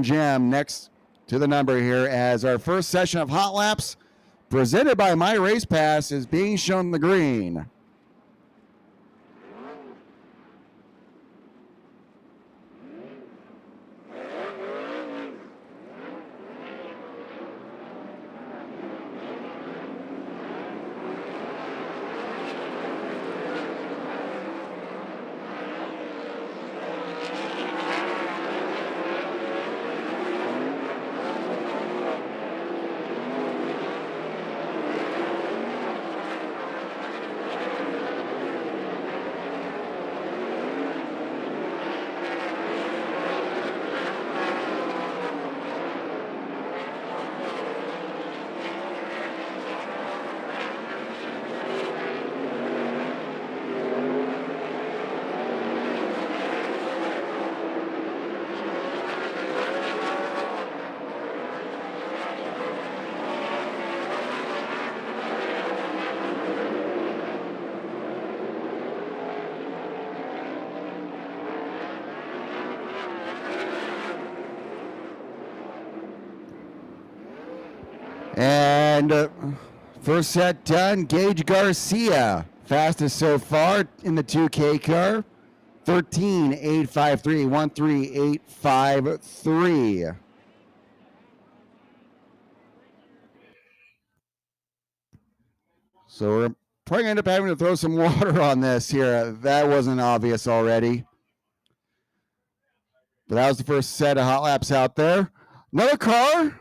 Jam next to the number here as our first session of Hot Laps presented by My Race Pass is being shown the green. And first set done, Gage Garcia, fastest so far in the 2K car, 13.853, 13853. So we're probably going to end up having to throw some water on this here. That wasn't obvious already. But that was the first set of hot laps out there. Another car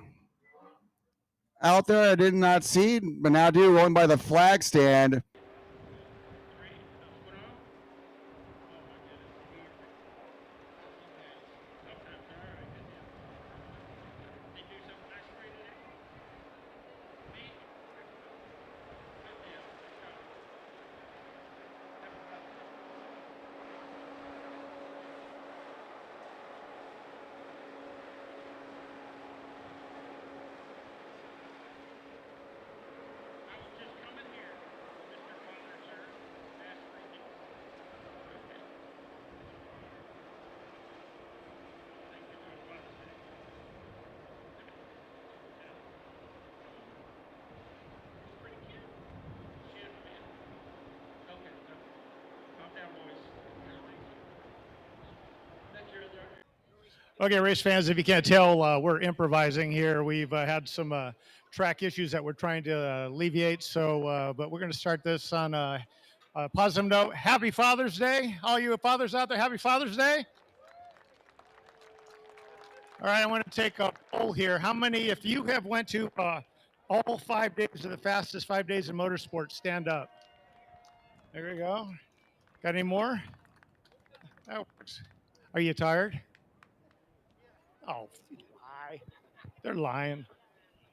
out there I did not see, but now do rolling by the flag stand. Okay, race fans, if you can't tell, we're improvising here. We've had some track issues that we're trying to alleviate. So, but we're going to start this on a positive note. Happy Father's Day. All you fathers out there, happy Father's Day. All right, I want to take a poll here. How many, if you have went to all 5 days of the fastest 5 days in motorsports, stand up. There we go. Got any more? That works. Are you tired? Oh, lie. They're lying.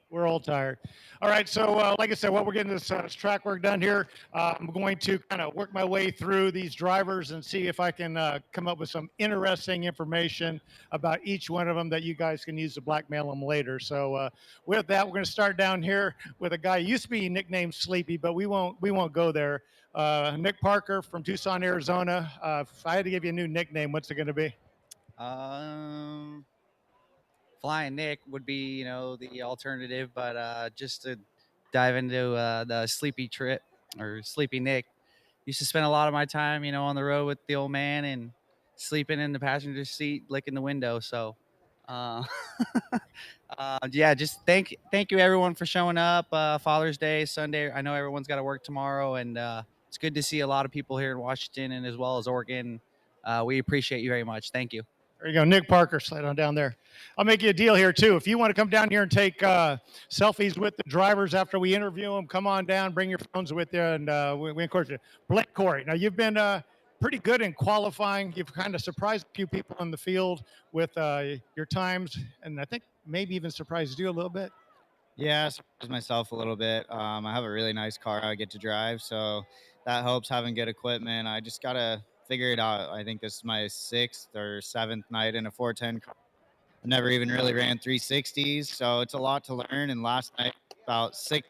We're all tired. All right, so like I said, while we're getting this track work done here, I'm going to kind of work my way through these drivers and see if I can come up with some interesting information about each one of them that you guys can use to blackmail them later. So with that, we're going to start down here with a guy who used to be nicknamed Sleepy, but we won't go there. Nick Parker from Tucson, Arizona. If I had to give you a new nickname, what's it going to be? Flying Nick would be, the alternative, but just to dive into the sleepy trip or sleepy Nick, used to spend a lot of my time, on the road with the old man and sleeping in the passenger seat, licking the window. So, uh, yeah, just thank you everyone for showing up. Father's Day, Sunday. I know everyone's got to work tomorrow, and it's good to see a lot of people here in Washington and as well as Oregon. We appreciate you very much. Thank you. There you go, Nick Parker, slide on down there. I'll make you a deal here too. If you want to come down here and take selfies with the drivers after we interview them, come on down, bring your phones with you, and we encourage you. Blake Corey, now you've been pretty good in qualifying. You've kind of surprised a few people in the field with your times, and I think maybe even surprised you a little bit. Yeah, I surprised myself a little bit. I have a really nice car I get to drive, so that helps having good equipment. I just gotta figure it out. I think this is my 6th or 7th night in a 410 car. I never even really ran 360s, so it's a lot to learn. And last night, about 6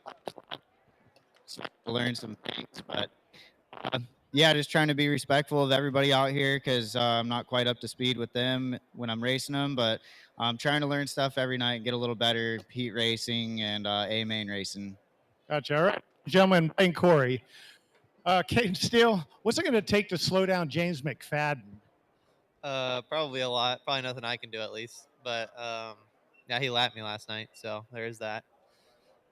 so to learn some things. But yeah, just trying to be respectful of everybody out here because I'm not quite up to speed with them when I'm racing them. But I'm trying to learn stuff every night, get a little better, heat racing and A main racing. Gotcha. All right, gentlemen, and Corey. Caden Steele, what's it going to take to slow down James McFadden? Probably a lot. Probably nothing I can do at least. But yeah, he lapped me last night, so there is that.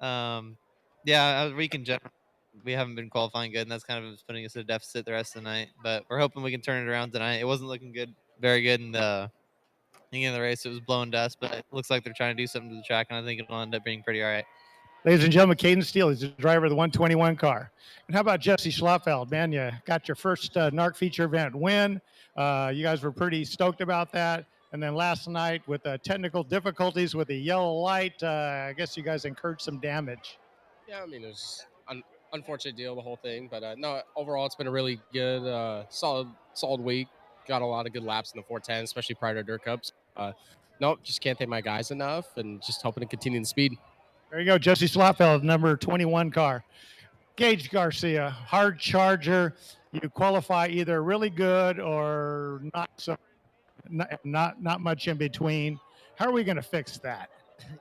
Yeah, we can generally we haven't been qualifying good, and that's kind of putting us at a deficit the rest of the night. But we're hoping we can turn it around tonight. It wasn't looking good, very good in the beginning of the race. It was blowing dust, but it looks like they're trying to do something to the track, and I think it'll end up being pretty all right. Ladies and gentlemen, Caden Steele is the driver of the 121 car. And how about Jesse Schlafeld? Man, you got your first Narc feature event win. You guys were pretty stoked about that. And then last night with technical difficulties with the yellow light, I guess you guys incurred some damage. Yeah, I mean, it was unfortunate deal, the whole thing. But no, overall, it's been a really good, solid week. Got a lot of good laps in the 410, especially prior to dirt cups. Nope, just can't thank my guys enough, and just hoping to continue the speed. There you go, Jesse Schlafeld, number 21 car. Gage Garcia, hard charger. You qualify either really good or not so, not much in between. How are we going to fix that?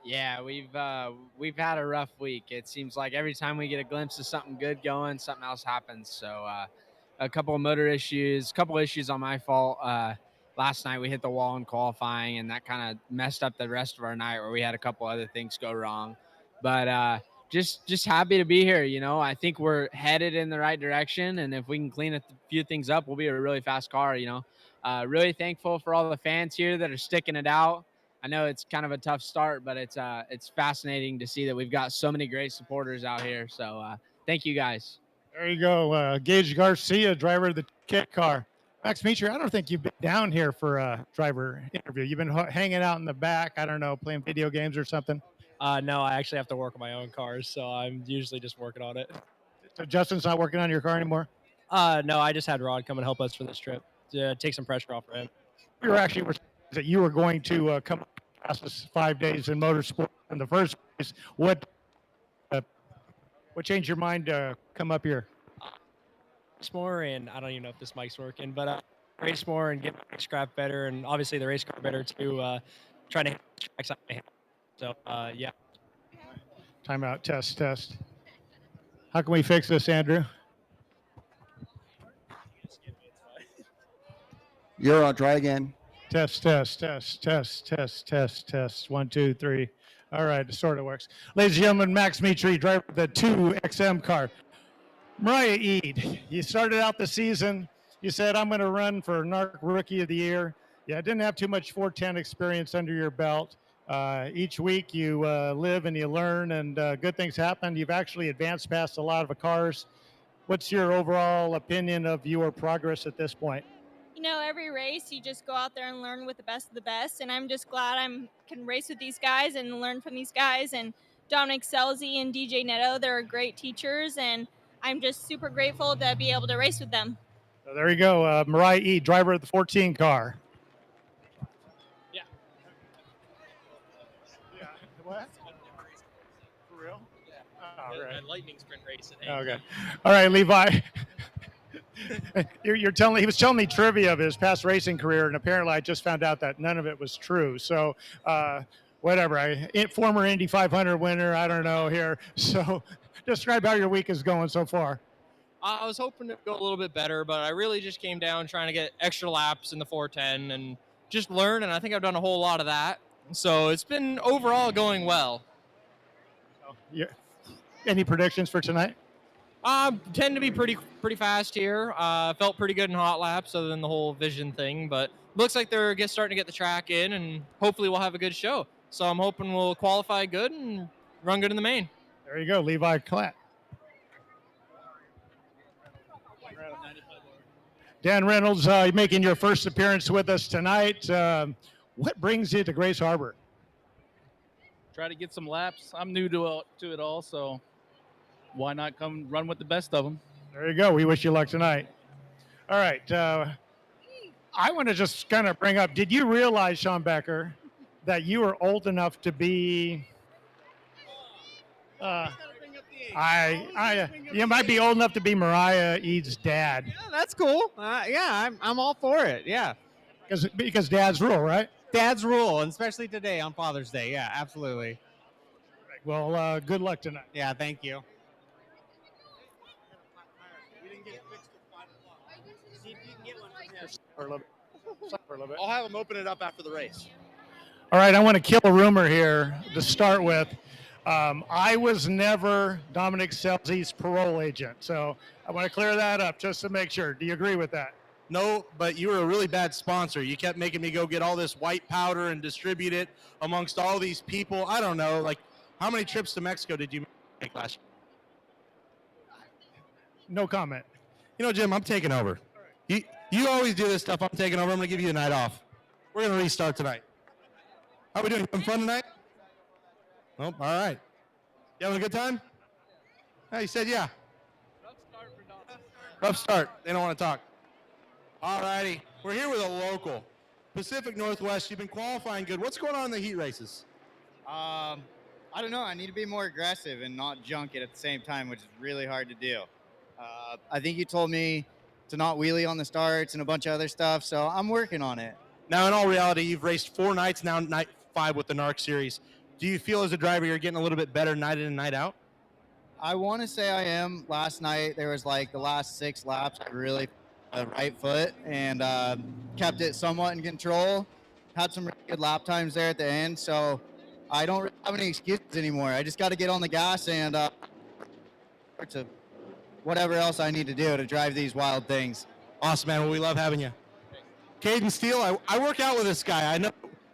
Yeah, we've had a rough week. It seems like every time we get a glimpse of something good going, something else happens. So a couple of motor issues, couple issues on my fault. Last night we hit the wall in qualifying, and that kind of messed up the rest of our night where we had a couple other things go wrong. But just happy to be here. You know, I think we're headed in the right direction, and if we can clean a few things up, we'll be a really fast car. You know, really thankful for all the fans here that are sticking it out. I know it's kind of a tough start, but it's fascinating to see that we've got so many great supporters out here. So thank you guys. There you go, Gage Garcia, driver of the kit car. Max Meacher, I don't think you've been down here for a driver interview. You've been hanging out in the back, I don't know, playing video games or something. No, I actually have to work on my own cars, so I'm usually just working on it. So Justin's not working on your car anymore? No, I just had Rod come and help us for this trip to take some pressure off for him. We were actually that you were going to come past us 5 days in motorsport in the first place. What changed your mind to come up here? Race more, and I don't even know if this mic's working, but race more and get my scrap better, and obviously the race car better too. Trying to hit tracks I have. So yeah. Timeout. Test. How can we fix this, Andrew? You're on. Try again. Test. 1, 2, 3. All right, it sort of works. Ladies and gentlemen, Max Mitri, driver of the 2XM car. Mariah Eid, you started out the season. You said, I'm going to run for Narc Rookie of the Year. Yeah, didn't have too much 410 experience under your belt. Each week you live and you learn, and good things happen. You've actually advanced past a lot of cars. What's your overall opinion of your progress at this point? You know, every race you just go out there and learn with the best of the best, and I'm just glad I can race with these guys and learn from these guys. And Dominic Selzy and DJ Netto, they're great teachers, and I'm just super grateful to be able to race with them. So there you go, Mariah E., driver of the 14 car. Yeah. Yeah. What? For real? Yeah. Oh, right. Lightning sprint race. Okay. All right, Levi. He was telling me trivia of his past racing career, and apparently I just found out that none of it was true. So, whatever. Former Indy 500 winner, I don't know here. So, describe how your week is going so far. I was hoping to go a little bit better, but I really just came down trying to get extra laps in the 410 and just learn, and I think I've done a whole lot of that. So it's been overall going well. Yeah. Any predictions for tonight? Tend to be pretty fast here. Felt pretty good in hot laps other than the whole vision thing, but looks like they're starting to get the track in, and hopefully we'll have a good show. So I'm hoping we'll qualify good and run good in the main. There you go, Levi Klatt. Dan Reynolds, making your first appearance with us tonight. What brings you to Grace Harbor? Try to get some laps. I'm new to it all, so why not come run with the best of them? There you go. We wish you luck tonight. All right. I want to just kind of bring up, did you realize, Sean Becker, that you were old enough to be you might be old enough to be Mariah Ead's dad. Yeah, that's cool. Yeah, I'm all for it. Yeah. Because dad's rule, right? Dads rule, and especially today on Father's Day. Yeah, absolutely. Well, good luck tonight. Yeah, thank you. I'll have them open it up after the race. All right, I want to kill a rumor here to start with. I was never Dominic Selzy's parole agent, so I want to clear that up just to make sure. Do you agree with that? No, but you were a really bad sponsor. You kept making me go get all this white powder and distribute it amongst all these people. I don't know, like, how many trips to Mexico did you make last year? No comment. You know, Jim, I'm taking over. You always do this stuff. I'm taking over. I'm going to give you a night off. We're going to restart tonight. How are we doing? Having fun tonight? Oh, all right. You having a good time? Yeah, you said yeah. Rough start. They don't want to talk. All righty. We're here with a local. Pacific Northwest, you've been qualifying good. What's going on in the heat races? I don't know. I need to be more aggressive and not junk it at the same time, which is really hard to do. I think you told me to not wheelie on the starts and a bunch of other stuff, so I'm working on it. Now, in all reality, you've raced 4 nights now, night 5 with the Narc series. Do you feel as a driver you're getting a little bit better night in and night out? I want to say I am. Last night, there was like the last 6 laps, I really the right foot and kept it somewhat in control. Had some really good lap times there at the end, so I don't really have any excuses anymore. I just got to get on the gas and to whatever else I need to do to drive these wild things. Awesome, man. Well, we love having you. Caden Steele, I work out with this guy. I know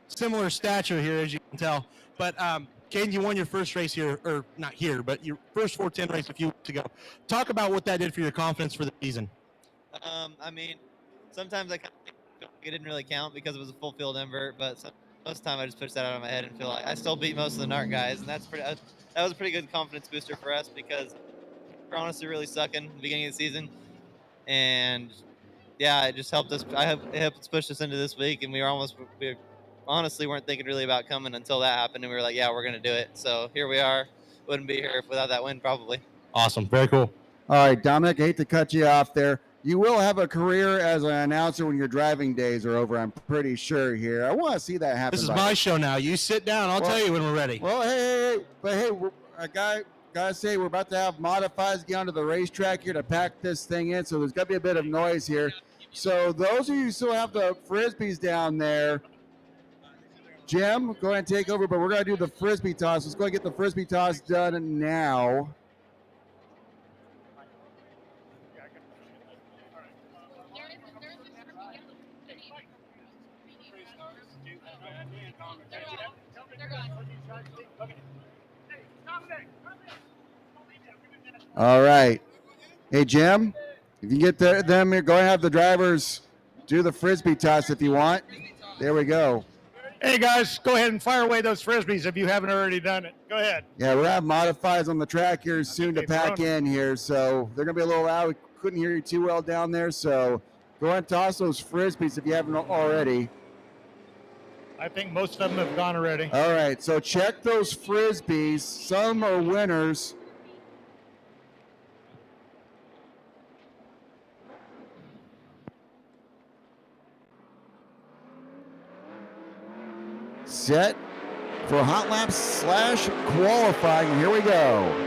similar stature here, as you can tell. But Caden, you won your first race here, or not here, but your first 410 race a few weeks ago. Talk about what that did for your confidence for the season. I mean, sometimes I kind of think it didn't really count because it was a full field invert, but most of the time I just push that out of my head and feel like I still beat most of the Narc guys, and that was a pretty good confidence booster for us because we're honestly really sucking at the beginning of the season, and yeah, it just helped us. It helped us push us into this week, and we honestly weren't thinking really about coming until that happened, and we were like, yeah, we're gonna do it. So here we are. Wouldn't be here without that win, probably. Awesome, very cool. All right, Dominic, I hate to cut you off there. You will have a career as an announcer when your driving days are over, I'm pretty sure here. I want to see that happen. This is my show now. You sit down. I'll tell you when we're ready. Well, hey. But hey, gotta say, we're about to have modifieds get onto the racetrack here to pack this thing in, so there's got to be a bit of noise here. So those of you who still have the Frisbees down there, Jim, go ahead and take over, but we're going to do the Frisbee toss. Let's go and get the Frisbee toss done now. All right. Hey, Jim, if you get them, go and have the drivers do the Frisbee toss if you want. There we go. Hey, guys, go ahead and fire away those Frisbees if you haven't already done it. Go ahead. Yeah, we're having modifieds on the track here soon to pack in here, so they're going to be a little loud. We couldn't hear you too well down there, so go ahead and toss those Frisbees if you haven't already. I think most of them have gone already. All right, so check those Frisbees. Some are winners. Set for hot laps / qualifying. Here we go.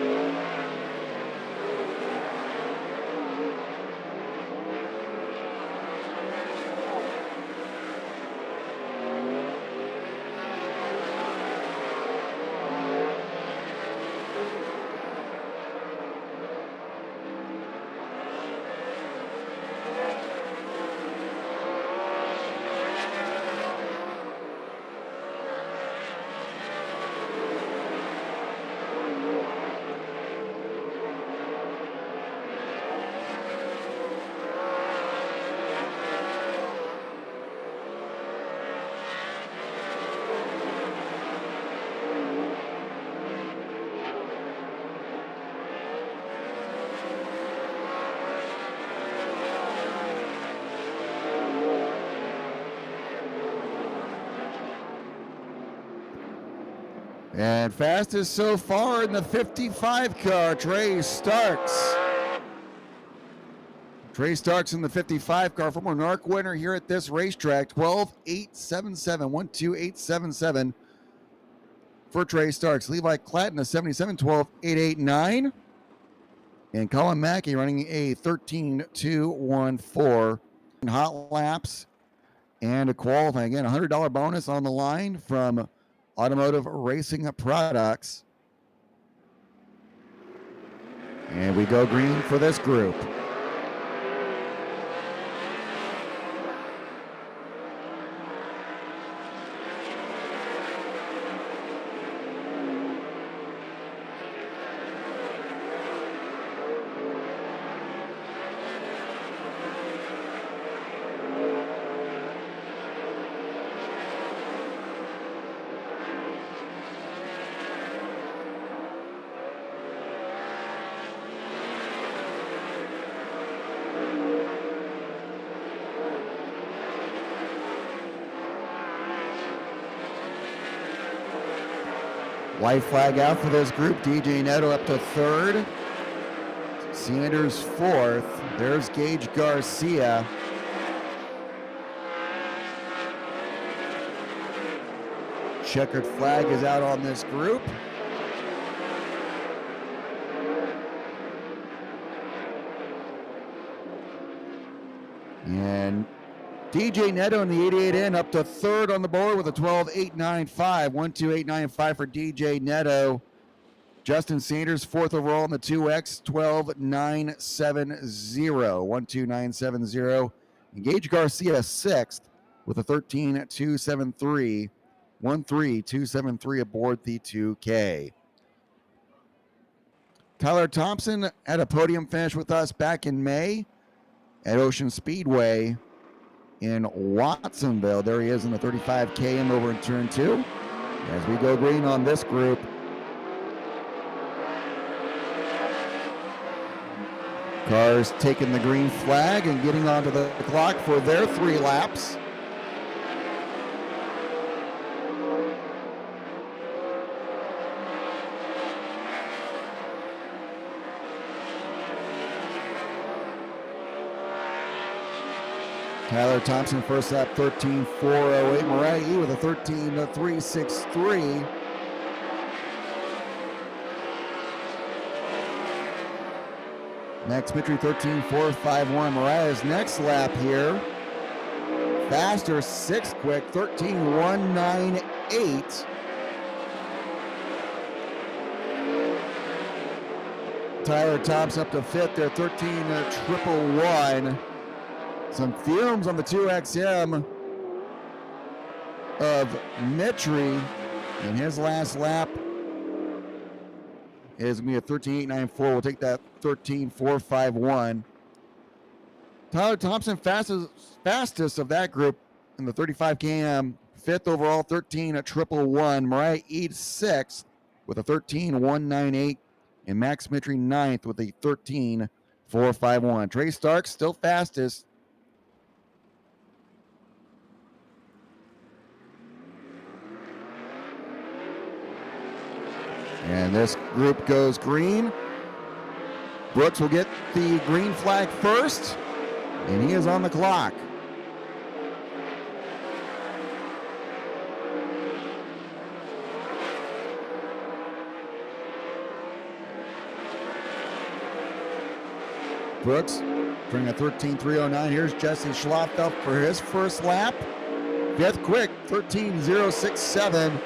And fastest so far in the 55 car, Trey Starks. Trey Starks in the 55 car, former Narc winner here at this racetrack. 12.877, 12877 for Trey Starks. Levi Klatt in the 77, 12.889. And Colin Mackey running a 13.214. Hot laps and a qualifying. Again, $100 bonus on the line from Automotive Racing Products. And we go green for this group. White flag out for this group. DJ Neto up to third. Sanders fourth. There's Gage Garcia. Checkered flag is out on this group. And DJ Neto in the 88N up to third on the board with a 12.895. 12895 for DJ Neto. Justin Sanders fourth overall in the 2X, 12.970. 12970. And Gage Garcia sixth with a 13.273. 13273 aboard the 2K. Tyler Thompson had a podium finish with us back in May at Ocean Speedway in Watsonville. There he is in the 35 km over in turn 2 as we go green on this group. Cars taking the green flag and getting onto the clock for their 3 laps. Tyler Thompson first lap 13.408. Mariah E with a 13.363. Max Mitri 13.451. Mariah's next lap here. Faster, 6 quick, 13.198. Tyler Thompson up to 5th there, 13.111. Some fumes on the 2XM of Mitri in his last lap is going to be a 13.894. We'll take that 13.451. Tyler Thompson fastest of that group in the 35 km, 5th overall, 13.111. Mariah Eade 6th with a 13.198, and Max Mitri 9th with a 13.451. Trey Starks still fastest. And this group goes green. Brooks will get the green flag first, and he is on the clock. Brooks bring a 13.309. Here's Jesse Schlafeld for his first lap. 5th quick, 13.067.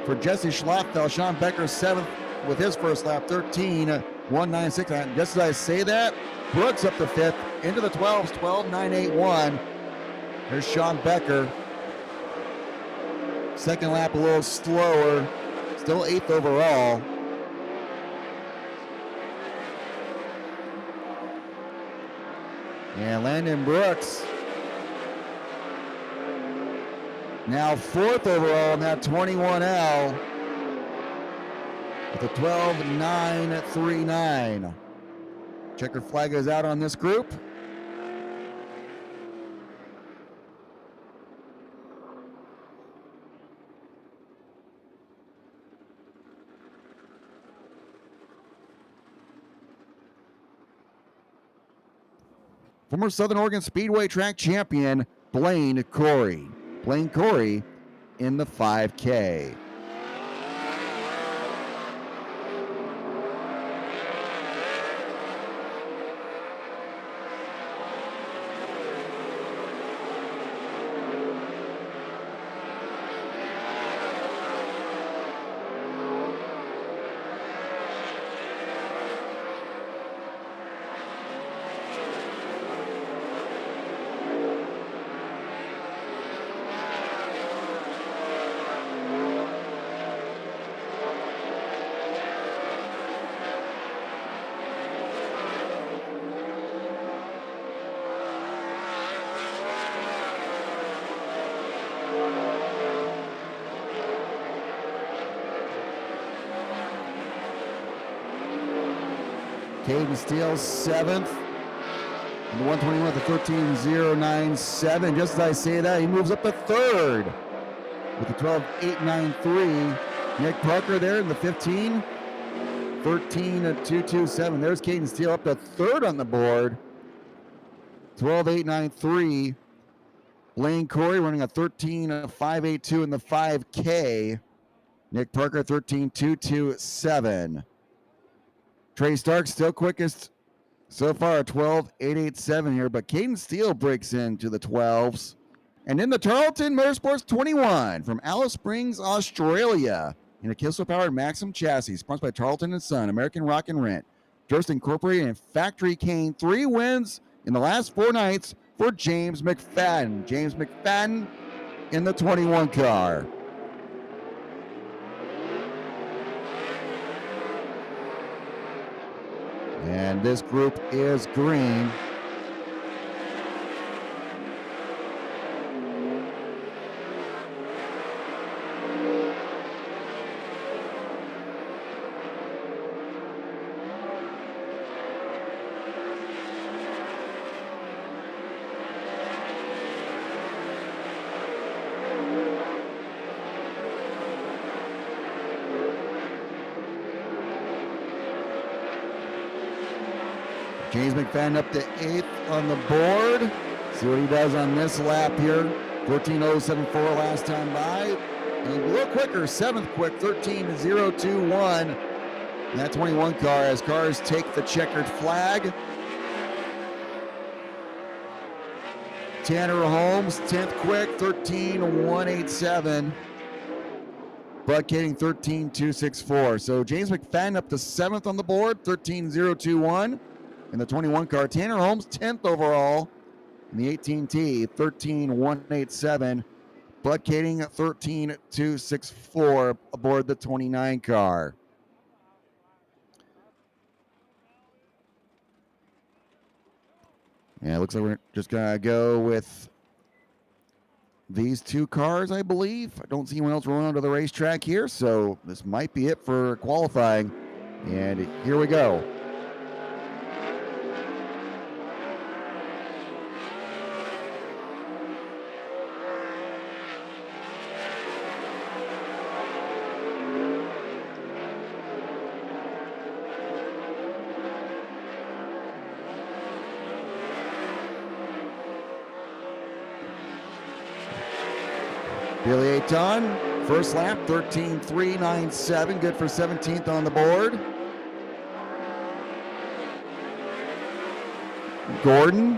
For Jesse Schlafeld. Sean Becker 7th with his first lap, 13.196. And just as I say that, Brooks up to 5th, into the 12s, 12.981. There's Sean Becker. Second lap a little slower, still 8th overall. And Landon Brooks now 4th overall in that 21L with a 12.939. Checker flag is out on this group. former Southern Oregon Speedway track champion, Blaine Corey. Blaine Corey in the 5K. Caden Steele, 7th. And the 121 with the 13.097. Just as I say that, he moves up to 3rd with the 12.893. Nick Parker there in the 15. 13.227. There's Caden Steele up to 3rd on the board. 12.893. Blaine Corey running a 13.582 in the 5K. Nick Parker, 13.227. Trey Stark still quickest so far, 12.887 here, but Caden Steele breaks into the 12s. And in the Tarleton Motorsports 21 from Alice Springs, Australia, in a Kissel-powered Maxim chassis, sponsored by Tarleton & Son, American Rock and Rent, Durst Incorporated, and Factory Cane. 3 wins in the last 4 nights for James McFadden. James McFadden in the 21 car. And this group is green. James McFadden up to 8th on the board. See what he does on this lap here. 14.074 last time by. And a little quicker, 7th quick, 13.021. And that 21 car as cars take the checkered flag. Tanner Holmes, 10th quick, 13.187. Bud Kading, 13.264. So James McFadden up to 7th on the board, 13.021. In the 21 car, Tanner Holmes 10th overall in the 18T, 13.187. Bud Kading 13.264 aboard the 29 car. Yeah, it looks like we're just gonna go with these 2 cars, I believe. I don't see anyone else rolling onto the racetrack here, so this might be it for qualifying. And here we go. Billy Aton, first lap, 13.397, good for 17th on the board. Gordon,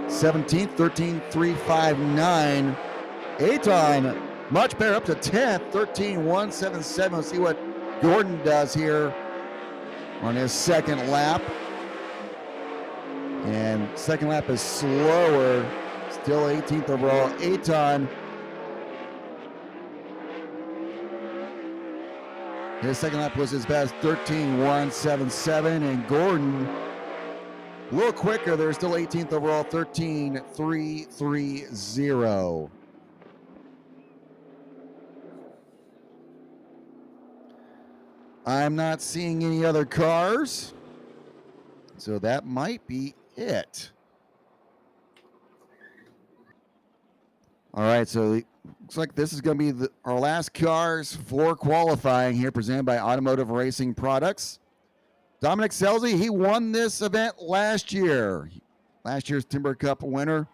17th, 13.359. Aton, much better, up to 10th, 13.177. Let's see what Gordon does here on his second lap. And second lap is slower, still 18th overall. Aton, his second lap was his best, 13.177, and Gordon, a little quicker. They're still 18th overall, 13.330. I'm not seeing any other cars, so that might be it. All right, so looks like this is going to be our last cars for qualifying here, presented by Automotive Racing Products. Dominic Scelzi, he won this event last year. last year's Timber Cup winner.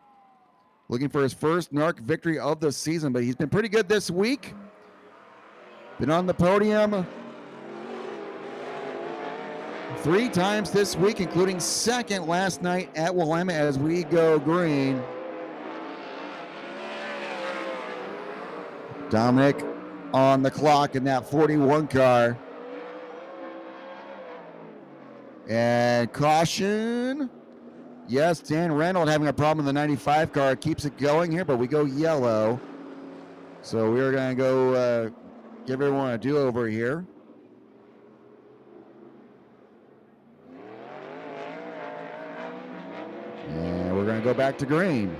Looking for his first Narc victory of the season, but he's been pretty good this week. Been on the podium 3 times this week, including second last night at Willamette as we go green. Dominic on the clock in that 41 car. And caution. Yes, Dan Reynolds having a problem in the 95 car. Keeps it going here, but we go yellow. So we're going to go give everyone a do-over here. And we're going to go back to green.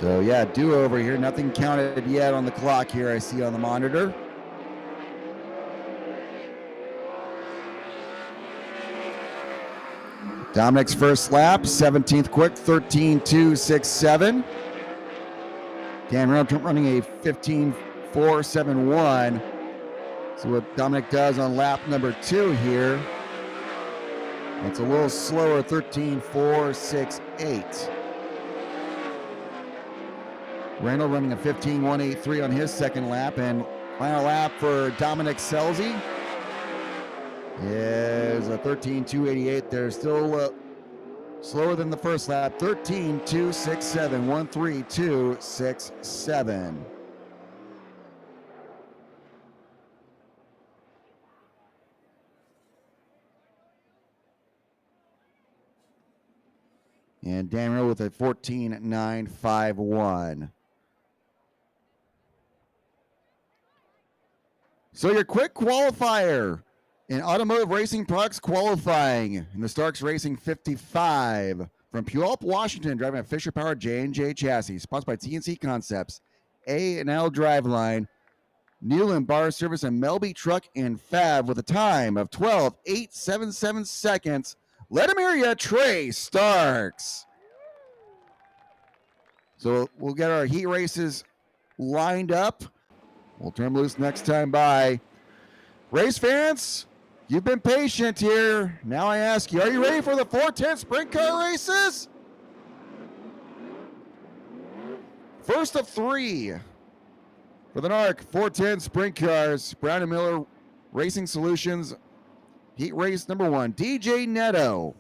So yeah, do-over here. Nothing counted yet on the clock here, I see on the monitor. Dominic's first lap, 17th quick, 13.267. Dan Reynolds running a 15.471. So what Dominic does on lap number 2 here, it's a little slower, 13.468. Randall running a 15.183 on his second lap, and final lap for Dominic Selzy is a 13.288. They're still slower than the first lap, 13.267, 132.67. And Daniel with a 14.951. So your quick qualifier in automotive racing products qualifying in the Starks Racing 55 from Puyallup, Washington, driving a Fisher-powered J&J chassis, sponsored by TNC Concepts, A&L Driveline, Newland Bar Service, and Melby Truck and Fab with a time of 12.877 seconds. Let him hear you, Trey Starks. So we'll get our heat races lined up. We'll turn them loose next time by. Race fans, you've been patient here. Now I ask you, are you ready for the 410 sprint car races? First of 3 for the Narc 410 sprint cars. Brown and Miller Racing Solutions heat race number 1. DJ Neto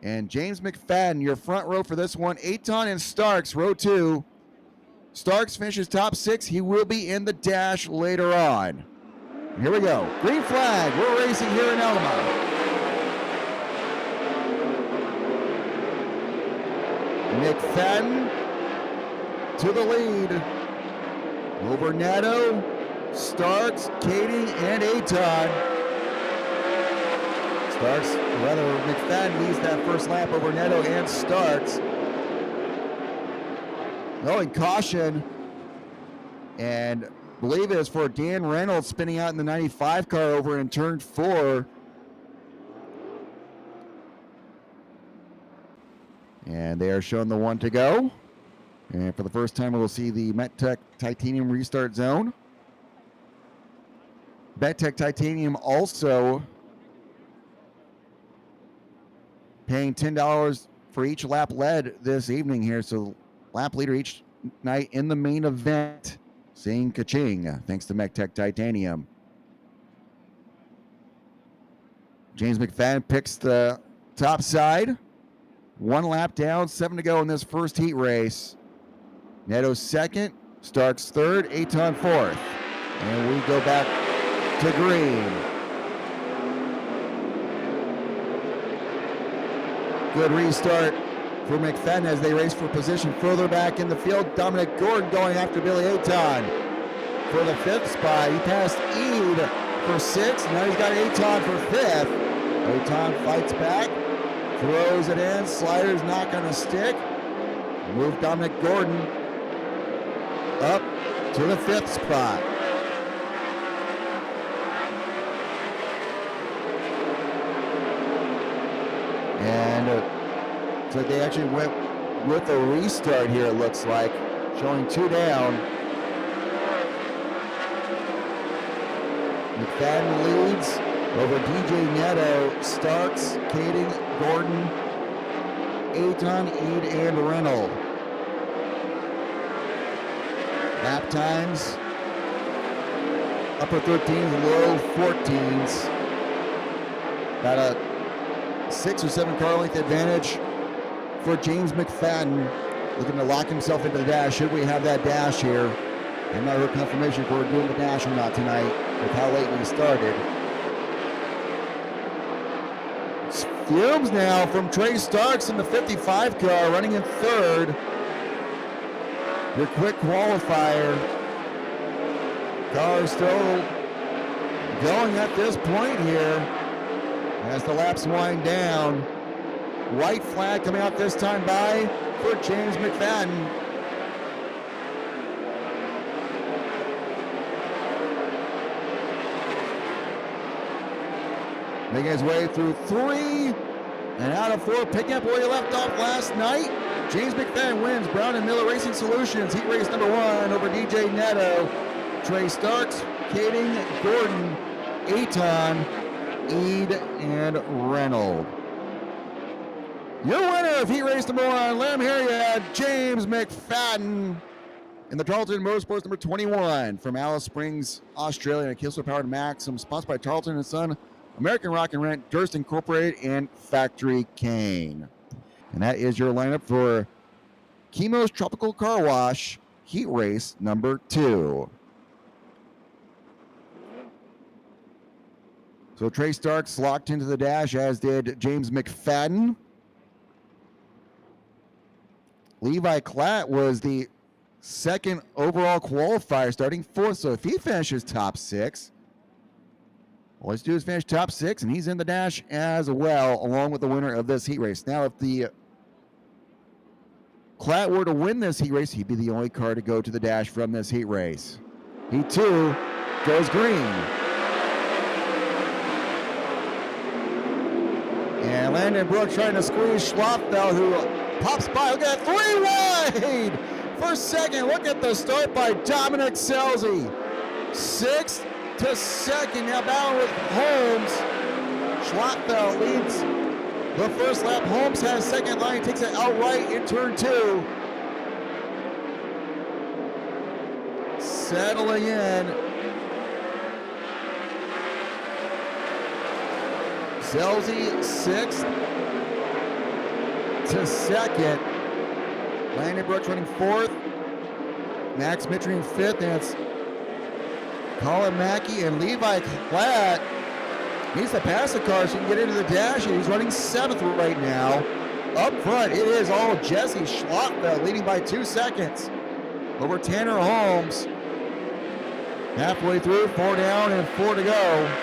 and James McFadden, your front row for this one. Aton and Starks, row 2. Starks finishes top 6. He will be in the dash later on. Here we go. Green flag. We're racing here in Alamo. McFadden to the lead. Over Neto, Starks, Kading, and Aton. Starks, rather, McFadden leads that first lap over Neto and Starks. Oh, and caution. And I believe it is for Dan Reynolds spinning out in the 95 car over in turn 4. And they are showing the 1 to go. And for the first time, we'll see the MetTech Titanium restart zone. MetTech Titanium also paying $10 for each lap led this evening here. So lap leader each night in the main event. Seeing ka-ching, thanks to MetTech Titanium. James McFadden picks the top side. 1 lap down, 7 to go in this first heat race. Neto second, Starks third, Aton fourth. And we go back to green. Good restart for McFadden as they race for position further back in the field. Dominic Gordon going after Billy Aton for the 5th spot. He passed Eid for 6th. Now he's got Aton for 5th. Aton fights back, throws it in. Slider's not going to stick. Move Dominic Gordon up to the 5th spot. And so they actually went with a restart here, it looks like, showing 2 down. McFadden leads over DJ Neto, Starks, Kading, Gordon, Aton, Eid, and Reynolds. Lap times, upper 13s, low 14s. About a 6 or 7 car length advantage for James McFadden, looking to lock himself into the dash. Should we have that dash here? I'm not heard confirmation if we're doing the dash or not tonight with how late we started. Fumes now from Trey Starks in the 55 car, running in third. Your quick qualifier. Car still going at this point here as the laps wind down. White flag coming out this time by for James McFadden. Making his way through 3 and out of 4, picking up where he left off last night. James McFadden wins Brown and Miller Racing Solutions heat race number 1 over DJ Neto, Trey Starks, Kading, Gordon, Aton, Eid, and Reynolds. Your winner of heat race number 1, let him hear you, James McFadden, in the Tarleton Motorsports number 21 from Alice Springs, Australia, and a Kistler Powered Maxim, sponsored by Tarleton & Son, American Rock and Rent, Durst Incorporated, and Factory Cane. And that is your lineup for Chemo's Tropical Car Wash heat race number 2. So Trey Starks locked into the dash, as did James McFadden. Levi Klatt was the second overall qualifier, starting 4th. So if he finishes top 6, all he's do is finish top 6, and he's in the dash as well, along with the winner of this heat race. Now, if the Klatt were to win this heat race, he'd be the only car to go to the dash from this heat race. He too goes green. And Landon Brooks trying to squeeze Schlafeld, who pops by. Look at that, 3 wide for second. Look at the start by Dominic Scelzi. 6th to 2nd, now battling with Holmes. Schlafeld leads the first lap. Holmes has second line, takes it outright in turn 2. Settling in. Scelzi 6th to 2nd. Landon Brooks running 4th. Max Mitchering 5th. And it's Colin Mackey and Levi Klatt. Needs to pass the car so he can get into the dash. And he's running 7th right now. Up front, it is all Jesse Schlotfeld leading by 2 seconds over Tanner Holmes. Halfway through, 4 down and 4 to go.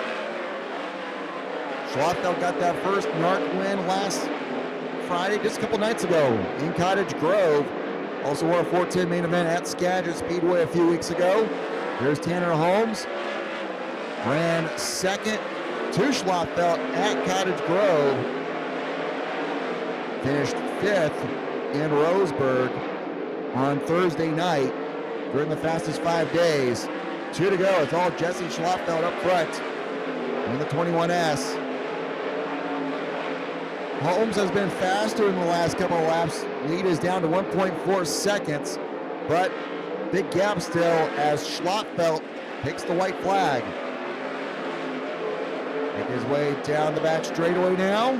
Schlotfeld got that first Narc win last Friday, just a couple nights ago in Cottage Grove. Also won a 410 main event at Skagit Speedway a few weeks ago. There's Tanner Holmes. Ran 2nd to Schlotfeld at Cottage Grove. Finished 5th in Roseburg on Thursday night during the fastest 5 days. 2 to go. It's all Jesse Schlotfeld up front in the 21S. Holmes has been faster in the last couple of laps. Lead is down to 1.4 seconds, but big gap still as Schlotfeld takes the white flag. Make his way down the back straightaway now.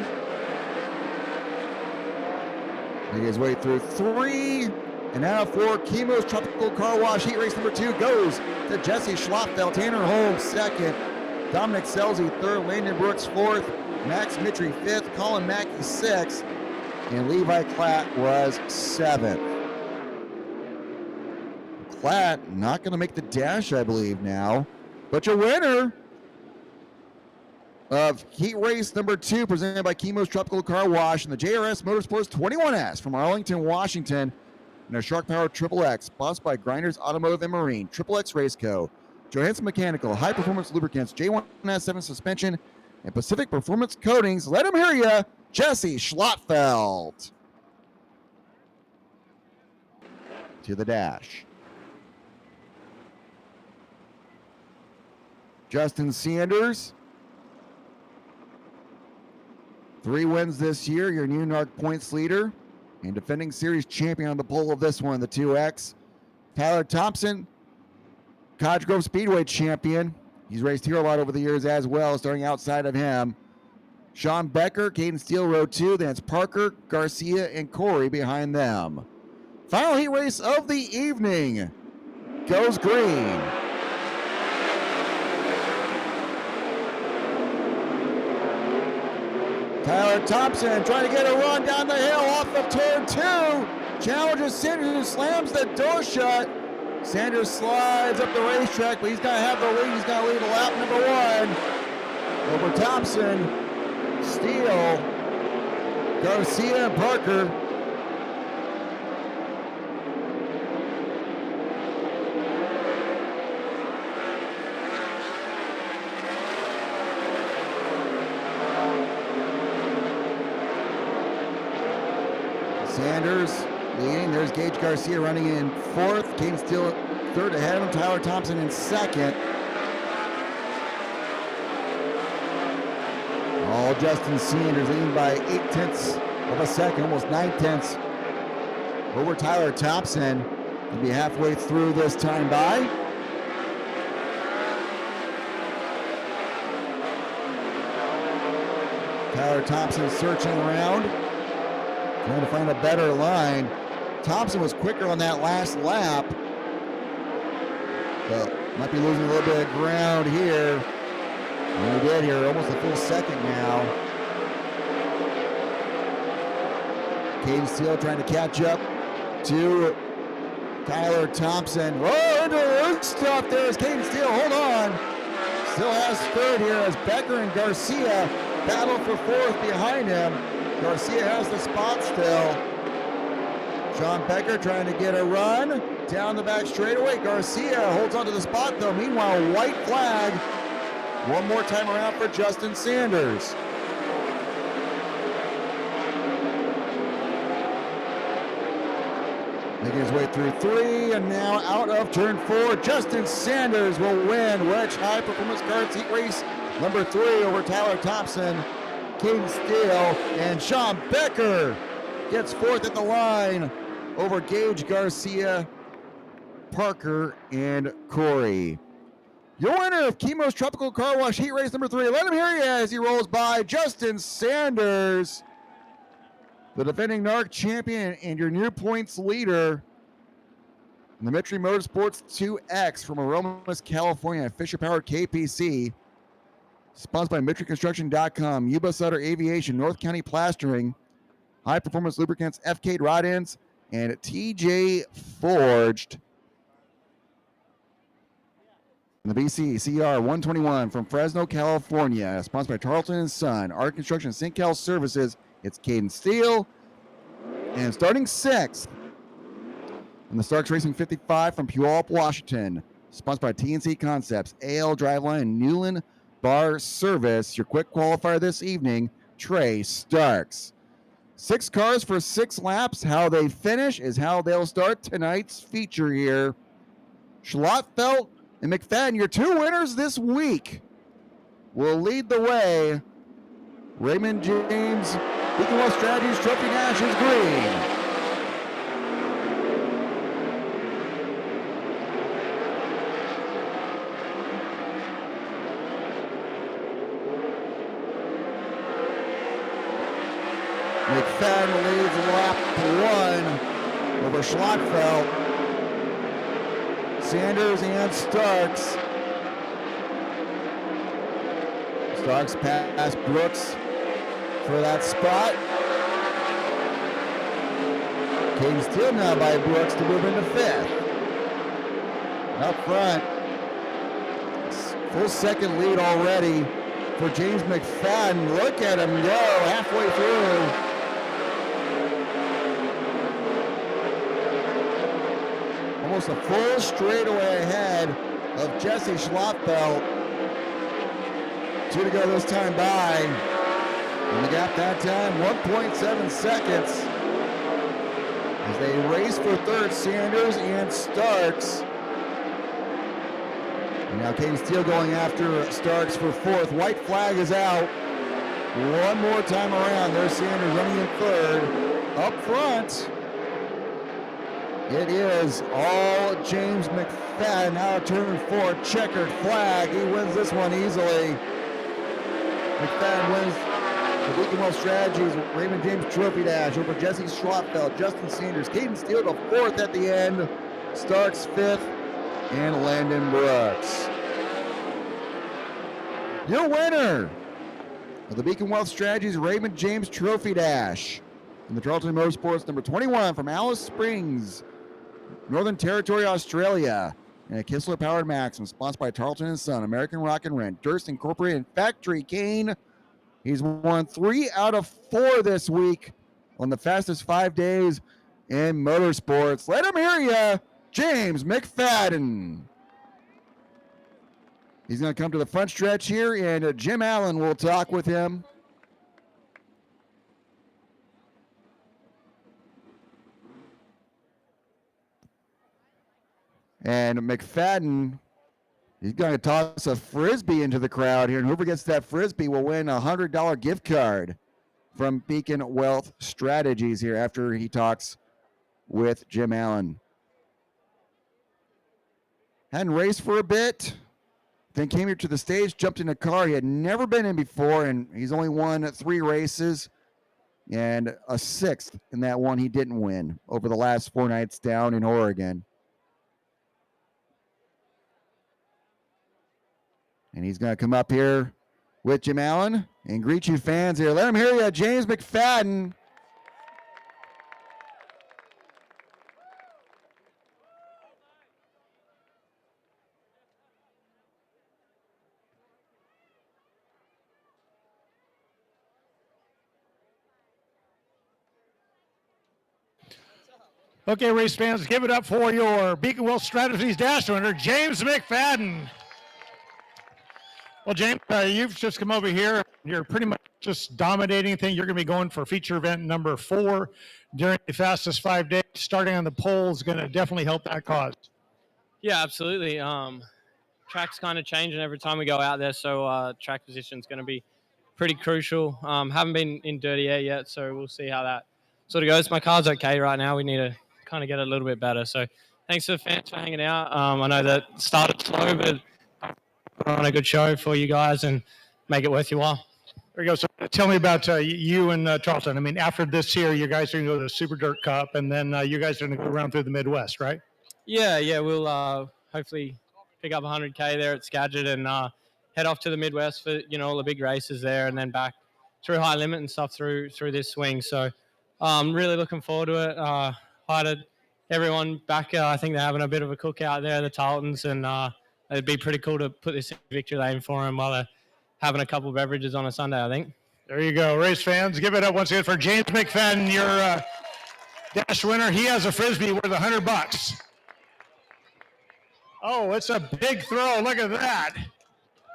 Make his way through 3 and out of 4. Chemo's Tropical Car Wash heat race number 2 goes to Jesse Schlotfeld. Tanner Holmes 2nd. Dominic Scelzi 3rd. Landon Brooks 4th. Max Mitry 5th, Colin Mackey 6th, and Levi Klatt was 7th. Klatt not going to make the dash, I believe, now. But your winner of heat race number 2, presented by Chemo's Tropical Car Wash and the JRS Motorsports 21S from Arlington, Washington, and a Shark Power Triple X, sponsored by Grinders Automotive and Marine, Triple X Race Co., Johansson Mechanical, High Performance Lubricants, J1S7 Suspension, and Pacific Performance Coatings. Let him hear you, Jesse Schlotfeld. To the dash. Justin Sanders. 3 wins this year, your new Narc points leader and defending series champion on the pole of this one, the 2X. Tyler Thompson, Cottage Grove Speedway champion. He's raced here a lot over the years as well, starting outside of him. Sean Becker, Caden Steele, row 2. Then it's Parker, Garcia, and Corey behind them. Final heat race of the evening goes green. Tyler Thompson trying to get a run down the hill off of turn 2. Challenges Sanders, who slams the door shut. Sanders slides up the racetrack, but he's got to have the lead. He's got to lead lap number 1. Over Thompson, Steele, Garcia, and Parker. Sanders leading. There's Gage Garcia running in 4th. Caden Steele 3rd ahead of him. Tyler Thompson in 2nd. All Justin Sanders leading by 0.8 of a second, almost 0.9 over Tyler Thompson. He'll be halfway through this time by. Tyler Thompson searching around, trying to find a better line. Thompson was quicker on that last lap, but might be losing a little bit of ground here. And he did here, almost a full second now. Caden Steele trying to catch up to Tyler Thompson. Oh, into the loose stuff there is Caden Steele. Hold on. Still has 3rd here as Becker and Garcia battle for 4th behind him. Garcia has the spot still. Sean Becker trying to get a run down the back straightaway. Garcia holds onto the spot though. Meanwhile, white flag. One more time around for Justin Sanders. Making his way through 3 and now out of turn 4. Justin Sanders will win Wedge High Performance Cards Heat Race number 3 over Tyler Thompson, Caden Steele, and Sean Becker gets 4th at the line over Gage Garcia, Parker, and Corey. Your winner of Chemo's Tropical Car Wash Heat Race number 3. Let him hear you as he rolls by. Justin Sanders, the defending Narc champion and your new points leader in the Mitri Motorsports 2X from Aromas, California, Fisher-powered KPC. Sponsored by MitriConstruction.com, Yuba Sutter Aviation, North County Plastering, High Performance Lubricants, FK Rod Ends, and TJ Forged. And the BC CR 121 from Fresno, California, sponsored by Tarleton & Son, Art Construction, St. Cal Services. It's Caden Steele. And starting 6th in the Starks Racing 55 from Puyallup, Washington, sponsored by TNC Concepts, AL Driveline, and Newland Bar Service. Your quick qualifier this evening, Trey Starks. 6 cars for 6 laps. How they finish is how they'll start tonight's feature here. Schlotfeld and McFadden, your 2 winners this week, will lead the way. Raymond James, Beacon West Strategies Trophy Nash is green. McFadden leads lap 1 over Schlotfeld. Sanders and Starks. Starks past Brooks for that spot. Caden Steele now by Brooks to move into 5th. Up front, full second lead already for James McFadden. Look at him go halfway through. Almost a full straightaway ahead of Jesse Schlotfeld. 2 to go this time by. And the gap that time, 1.7 seconds. As they race for 3rd, Sanders and Starks. And Now Caden Steele going after Starks for fourth. White flag is out. One more time around. There's Sanders running in third. Up front, it is all James McFadden. Now turn four, checkered flag. He wins this one easily. McFadden wins the Beacon Wealth Strategies Raymond James Trophy Dash over Jesse Schlottfeld, Justin Sanders, Caden Steele to fourth at the end, Starks fifth, and Landon Brooks. Your winner of the Beacon Wealth Strategies Raymond James Trophy Dash in the Tarleton Motorsports number 21 from Alice Springs, Northern Territory, Australia, and a Kistler Powered Maxim, sponsored by Tarleton & Son, American Rock and Rent, Durst Incorporated, and Factory Cane. He's won 3 out of 4 this week on the fastest 5 days in motorsports. Let him hear ya, James McFadden. He's going to come to the front stretch here, and Jim Allen will talk with him. And McFadden, he's going to toss a Frisbee into the crowd here, and whoever gets that Frisbee will win a $100 gift card from Beacon Wealth Strategies here after he talks with Jim Allen. Hadn't raced for a bit, then came here to the stage, jumped in a car he had never been in before, and he's only won 3 races and a 6th in that one he didn't win over the last 4 nights down in Oregon. And he's going to come up here with Jim Allen and greet you fans here. Let him hear you, James McFadden. Okay, race fans, give it up for your Beacon Wealth Strategies Dash winner, James McFadden. Well, James, you've just come over here. You're pretty much just dominating things. You're going to be going for feature event number 4 during the fastest 5 days. Starting on the pole is going to definitely help that cause. Yeah, absolutely. Track's kind of changing every time we go out there, so track position is going to be pretty crucial. Haven't been in dirty air yet, so we'll see how that sort of goes. My car's okay right now. We need to kind of get it a little bit better. So thanks to the fans for hanging out. I know that started slow, but put on a good show for you guys and make it worth your while. There you go. So tell me about you and Tarleton. I mean, after this here, you guys are going to go to the Super Dirt Cup, and then you guys are going to go around through the Midwest, right? Yeah, we'll hopefully pick up 100K there at Skagit and head off to the Midwest for, all the big races there, and then back through high limit and stuff through this swing. So I'm really looking forward to it. Hi to everyone back. I think they're having a bit of a cookout there, the Tarletons, and it'd be pretty cool to put this in victory lane for them while they're having a couple of beverages on a Sunday, I think. There you go. Race fans, give it up once again for James McFadden, your dash winner. He has a Frisbee worth $100. Oh, it's a big throw. Look at that.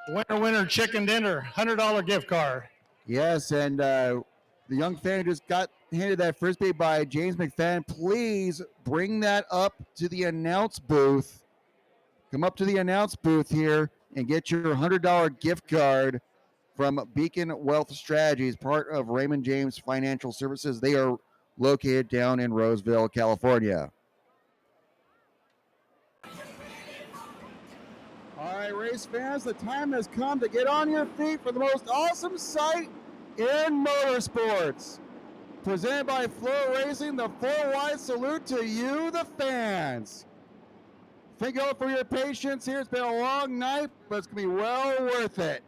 Winner, chicken dinner, $100 gift card. Yes, and the young fan just got handed that Frisbee by James McFadden. Please bring that up to the announce booth. Come up to the announce booth here and get your $100 gift card from Beacon Wealth Strategies, part of Raymond James Financial Services. They are located down in Roseville, California. All right, race fans, the time has come to get on your feet for the most awesome sight in motorsports. Presented by Flow Racing, the 4-wide salute to you, the fans. Thank you all for your patience here. It's been a long night, but it's going to be well worth it.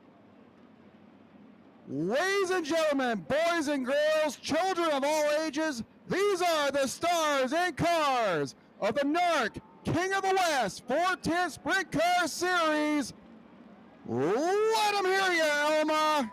Ladies and gentlemen, boys and girls, children of all ages, these are the stars and cars of the Narc King of the West 410 Sprint Car Series. Let them hear you, Elma.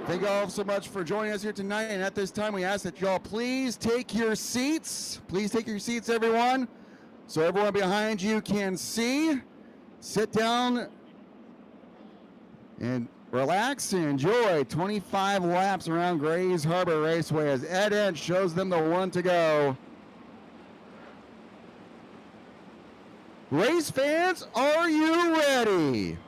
Thank you all so much for joining us here tonight. And at this time, we ask that y'all please take your seats. Please take your seats, everyone, so everyone behind you can see. Sit down and relax and enjoy 25 laps around Grays Harbor Raceway as Ed Inch shows them the one to go. Race fans, are you ready?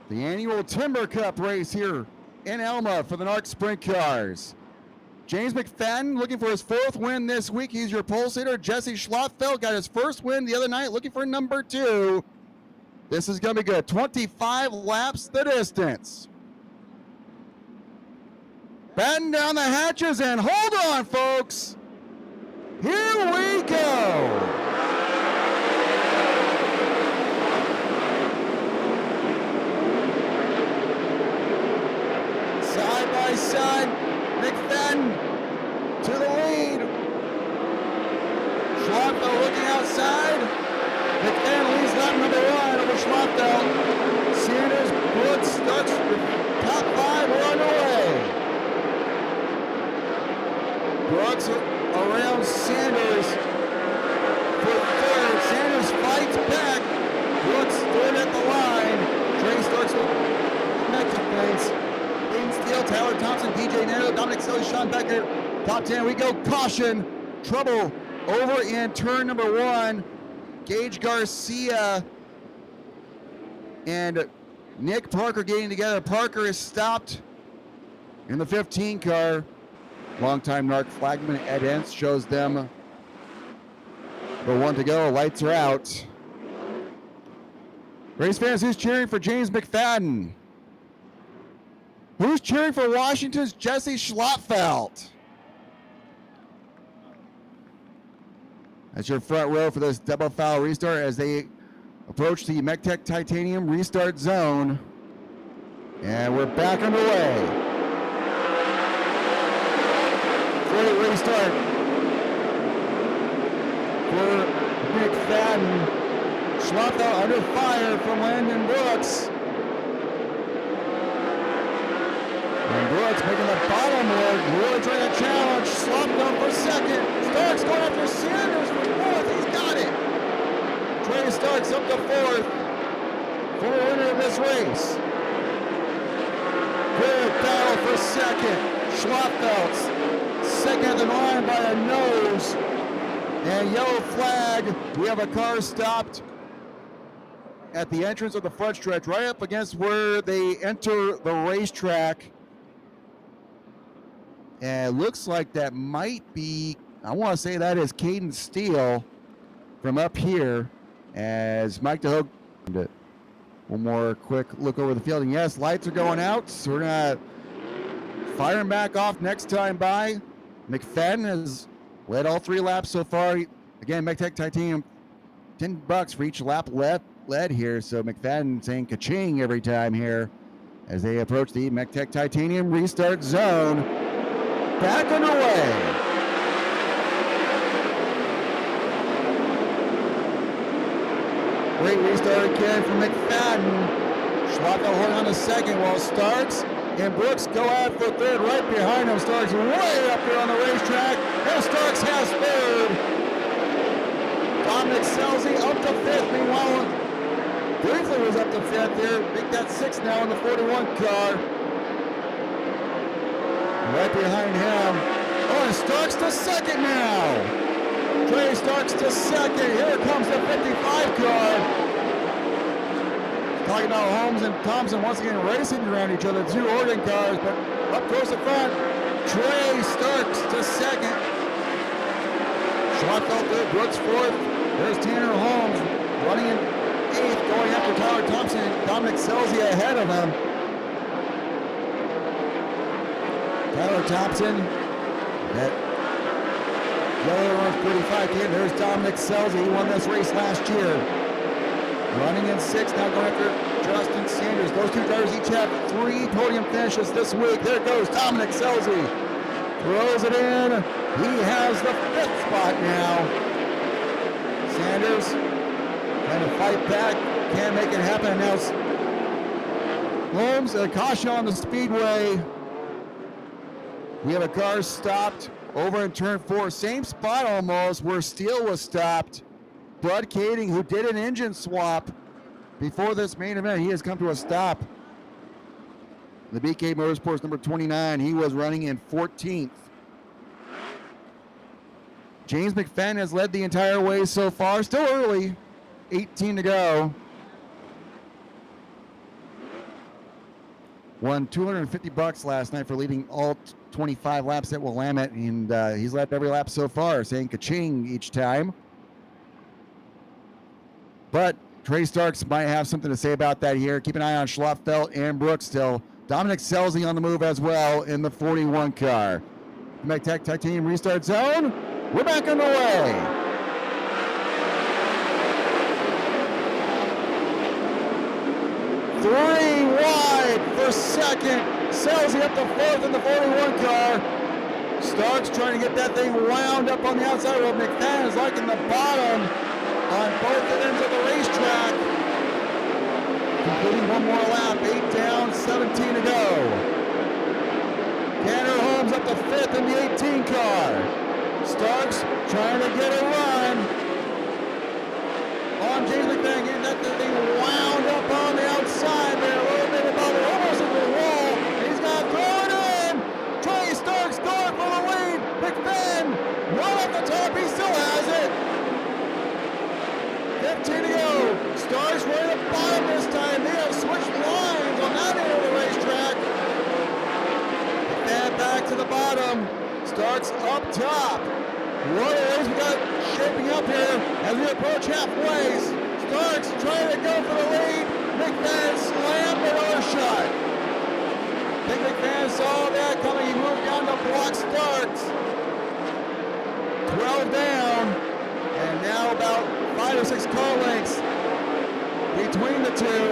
The annual Timber Cup race here in Elma for the Narc Sprint Cars. James McFadden looking for his 4th win this week. He's your pole sitter. Jesse Schlottfeld got his 1st win the other night, looking for number 2. This is going to be good. 25 laps the distance. Batten down the hatches and hold on, folks. Here we go. Side by side, McFadden to the lead. Schlottfeld looking outside. McFadden leads lap number 1 over Schlottfeld. Sanders, Brooks, starts top 5. We're underway. Brooks around Sanders for 3rd. Sanders fights back. Brooks stood at the line. Trey Starks with next offense. Steele, Tyler Thompson, DJ Neto, Dominic Selly, Sean Becker. Top 10, we go. Caution. Trouble over in turn number 1. Gage Garcia and Nick Parker getting together. Parker is stopped in the 15 car. Longtime Narc flagman Ed Inch shows them the one to go. Lights are out. Race fans, who's cheering for James McFadden? Who's cheering for Washington's Jesse Schlottfeld? That's your front row for this double foul restart as they approach the MECTEC Titanium restart zone. And we're back underway. Great restart for McFadden. Schlottfeld under fire from Landon Brooks. And Brooks making the bottom work, really trying to challenge. Schlottfeld for 2nd. Starks going after Sanders for 4th. He's got it. Trey Starks up to 4th for the winner of this race. Good battle for 2nd. Schlottfeld's 2nd at the line by a nose. And yellow flag. We have a car stopped at the entrance of the front stretch, right up against where they enter the racetrack. And it looks like that might be, I want to say that is Caden Steele from up here as Mike DeHogue. One more quick look over the field. And yes, lights are going out. So we're going to fire him back off next time by. McFadden has led all 3 laps so far. Again, MECTEC Titanium, $10 for each lap led here. So McFadden saying ka-ching every time here as they approach the MECTEC Titanium restart zone. Back underway. Great restart again from McFadden. Schlottfeld holding on to 2nd while Starks and Brooks go out for 3rd. Right behind him, Starks way up there on the racetrack. And Starks has 3rd. Dominic Selzy up to 5th. Meanwhile, briefly was up to 5th there. Make that 6th now in the 41 car. Right behind him. Oh, and Starks to 2nd now. Trey Starks to 2nd. Here comes the 55 car. Talking about Holmes and Thompson once again racing around each other. 2 Oregon cars, but up towards the front. Trey Starks to 2nd. Schlottfeld third, Brooks 4th. There's Tanner Holmes running in 8th, going after Tyler Thompson and Dominic Selzy ahead of him. Tyler Thompson, that yellow orange 45 kid. There's Dominic Selzy. He won this race last year. Running in 6th, now going after Justin Sanders. Those 2 drivers each have 3 podium finishes this week. There goes Dominic Selzy. Throws it in. He has the 5th spot now. Sanders trying to fight back. Can't make it happen. And now Holmes, a caution on the speedway. We have a car stopped over in turn 4. Same spot almost where Steele was stopped. Bud Kading, who did an engine swap before this main event, he has come to a stop. The BK Motorsports number 29, he was running in 14th. James McFadden has led the entire way so far. Still early, 18 to go. Won $250 last night for leading all 25 laps at Willamette, and he's led every lap so far, saying ka-ching each time. But Trey Starks might have something to say about that here. Keep an eye on Schlotfeld and Brooks still. Dominic Scelzi on the move as well in the 41 car. McTech Titanium restart zone. We're back on the way. Three wide for second. Scelzi up to fourth in the 41 car. Starks trying to get that thing wound up on the outside road. McFadden is liking the bottom on both ends of the racetrack. Completing one more lap, 8 down, 17 to go. Tanner Holmes up to fifth in the 18 car. Starks trying to get a run on James McFadden, getting that thing wound up on the outside there, a little bit above it, almost into the wall. He's got to throw it in. Trey Starks going for the lead. McFadden right off the top, he still has it. 15 to go. Starks right at the bottom this time. They have switched lines on that end of the racetrack. And back to the bottom. Starks up top. What a race we got shaping up here as we approach halfway. Starks trying to go for the lead. McFadden slammed another shot. I think McFadden saw that coming. He moved down to block Starks. 12 down. And now about 5 or 6 car lengths between the two.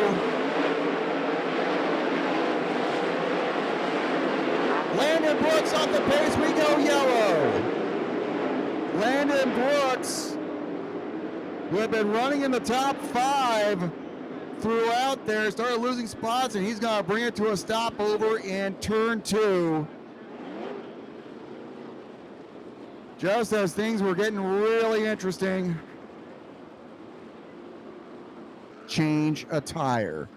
Landon Brooks off the pace, we go yellow. Landon Brooks, who had been running in the top 5 throughout there, started losing spots, and he's going to bring it to a stop over in turn 2. Just as things were getting really interesting. Change a tire.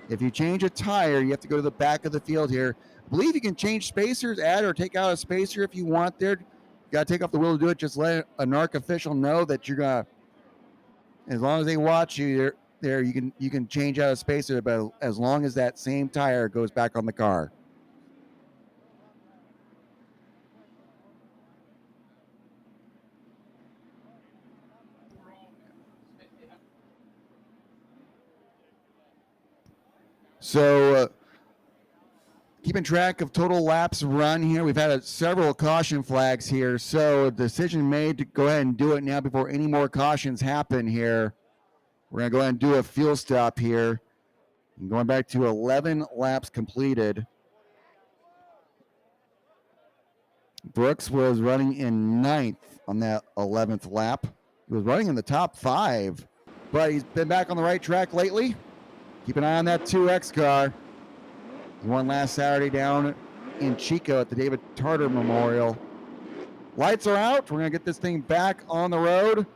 If you change a tire, you have to go to the back of the field here. I believe you can change spacers, add or take out a spacer if you want there. You got to take off the wheel to do it. Just let a Narc official know that you're going to, as long as they watch you there, you can change out a spacer, but as long as that same tire goes back on the car. So, keeping track of total laps run here. We've had several caution flags here. So, a decision made to go ahead and do it now before any more cautions happen here. We're going to go ahead and do a fuel stop here. And going back to 11 laps completed. Brooks was running in 9th on that 11th lap. He was running in the top 5, but he's been back on the right track lately. Keep an eye on that 2X car. He won last Saturday down in Chico at the David Tartar Memorial. Lights are out. We're going to get this thing back on the road.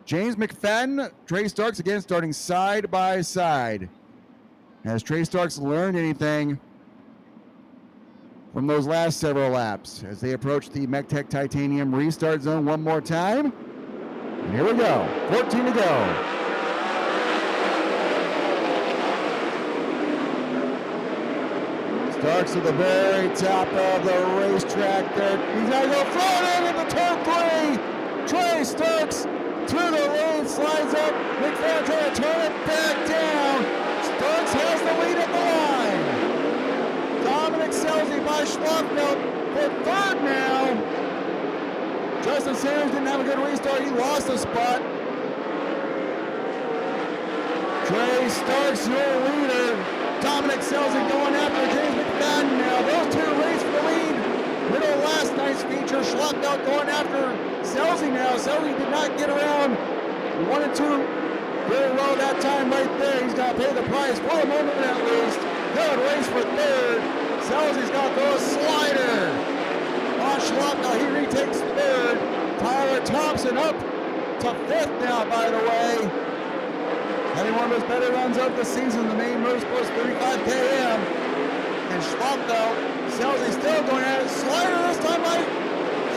James McFadden, Trey Starks again starting side by side. Has Trey Starks learned anything from those last several laps as they approach the MechTech Titanium restart zone one more time? And here we go. 14 to go. Starks at the very top of the racetrack there. He's got to go floating into turn 3. Trey Starks through the lane, slides up. McFadden trying to turn it back down. Starks has the lead at the line. Dominic Scelzi by Schlotfeld for 3rd now. Justin Sanders didn't have a good restart. He lost a spot. Trey Starks, your leader. Dominic Scelzi going after James McFadden now. Those two race for the lead. Middle of last night's feature. Schlotfeld going after Scelzi now. Scelzi did not get around 1 and 2 very well that time right there. He's got to pay the price for a moment at least. Good race for third. Selzy's got those slider. On Schlapka, he retakes third. Tyler Thompson up to fifth now, by the way. Having one of his better runs of the season, the main motorsports 35 km. And Schlapka, Selzy still going at it. Slider this time by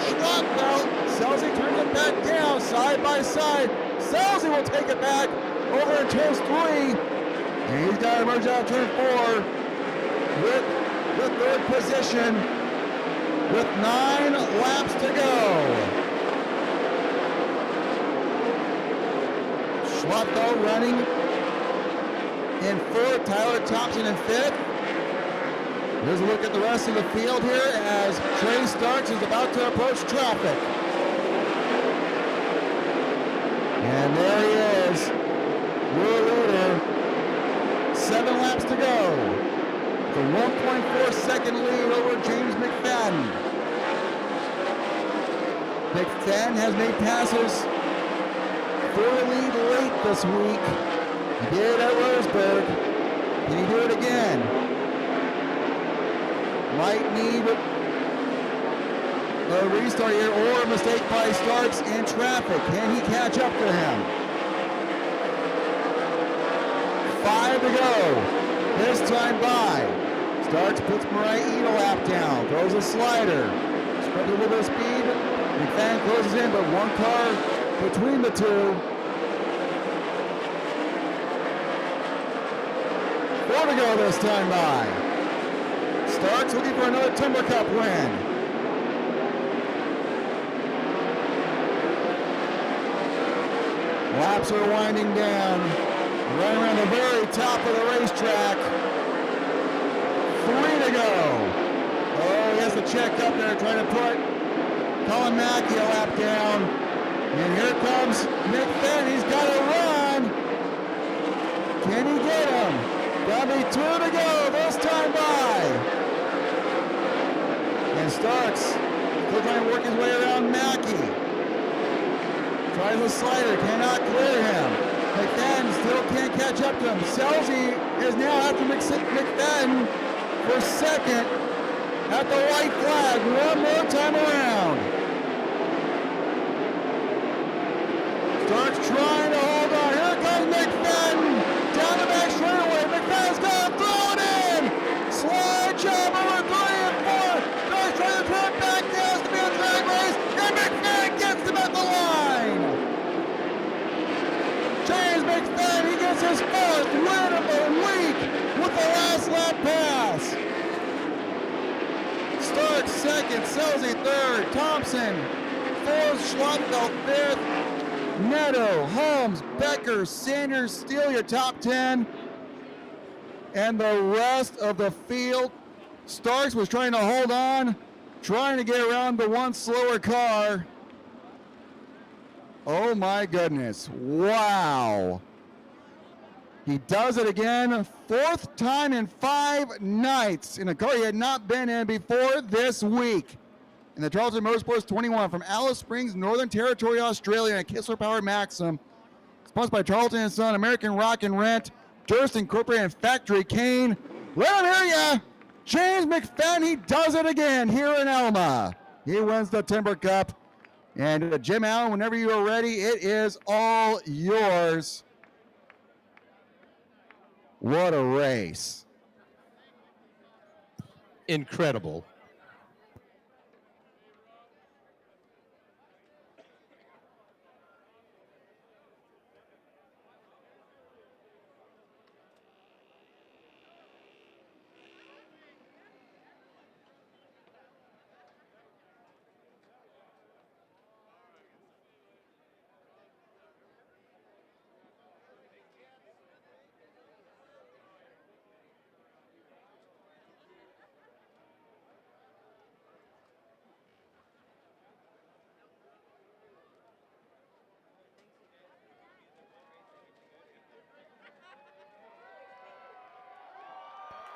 Schlapka. Selzy turns it back down, side by side. Selzy will take it back over in turn 3. And he's got to emerge out of turn 4 with the third position with 9 laps to go. Schlapka running in 4th, Tyler Thompson in 5th. Here's a look at the rest of the field here as Trey Starks is about to approach traffic. And there he is, your leader. 7 laps to go. The 1.4 second lead over James McFadden. McFadden has made passes for the lead late this week. He did at Roseburg. Can he do it again? Might need a restart here or a mistake by Starks in traffic. Can he catch up to him? 5 to go. This time by. Starks puts Mariah Edo lap down. Throws a slider. Spread a little bit of speed. McFadden closes in, but one car between the two. 4 to go this time by. Starks looking for another Timber Cup win. Laps are winding down. Right around the very top of the racetrack. 3 to go. Oh, he has to check up there, trying to put Colin Mackey a lap down. And here comes McFadden. He's got to run. Can he get him? That'll be 2 to go this time by. And Starks still trying to work his way around Mackey. Tries a slider, cannot clear him. McFadden still can't catch up to him. Selzy is now after McFadden for second at the white flag one more time around. Starks trying to hold on. Here comes McFadden down the back straightaway. McFadden's got to throw it in. Slide job over 3 and 4. Starks trying to turn back down to be a drag race. And McFadden gets him at the line. James McFadden, he gets his first win of the week with the last lap pass. Starks second, Selzy third, Thompson fourth, Schlapfeld fifth, Neto, Holmes, Becker, Sanders, Steele, your top 10. And the rest of the field, Starks was trying to hold on, trying to get around the one slower car. Oh my goodness, wow. He does it again, 4th time in 5 nights in a car he had not been in before this week. In the Charlton Motorsports 21 from Alice Springs, Northern Territory, Australia, and Kistler Power Maxim. Sponsored by Charlton & Son, American Rock and Rent, Durst Incorporated, and Factory Cane. Let him hear ya! James McFadden, he does it again here in Elma. He wins the Timber Cup. And Jim Allen, whenever you are ready, it is all yours. What a race. Incredible.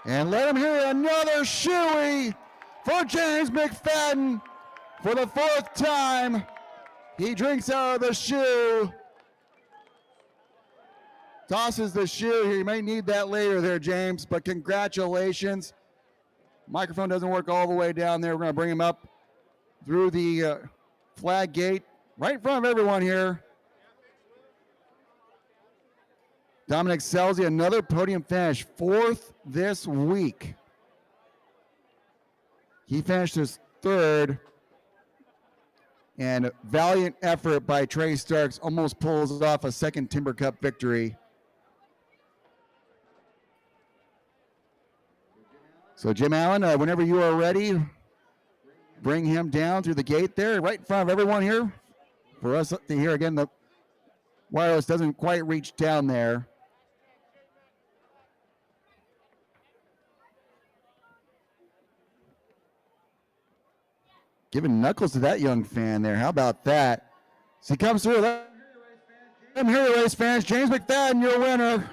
And let him hear another shoey for James McFadden for the 4th time. He drinks out of the shoe. tosses the shoe here. You may need that later there, James, but congratulations. Microphone doesn't work all the way down there. We're going to bring him up through the flag gate right in front of everyone here. Dominic Selzy, another podium finish, 4th this week. He finished his 3rd, and valiant effort by Trey Starks almost pulls off a 2nd Timber Cup victory. So Jim Allen, whenever you are ready, bring him down through the gate there, right in front of everyone here. For us to hear again, the wireless doesn't quite reach down there. Giving knuckles to that young fan there. How about that? So he comes through. I'm here, race fans. James McFadden, your winner.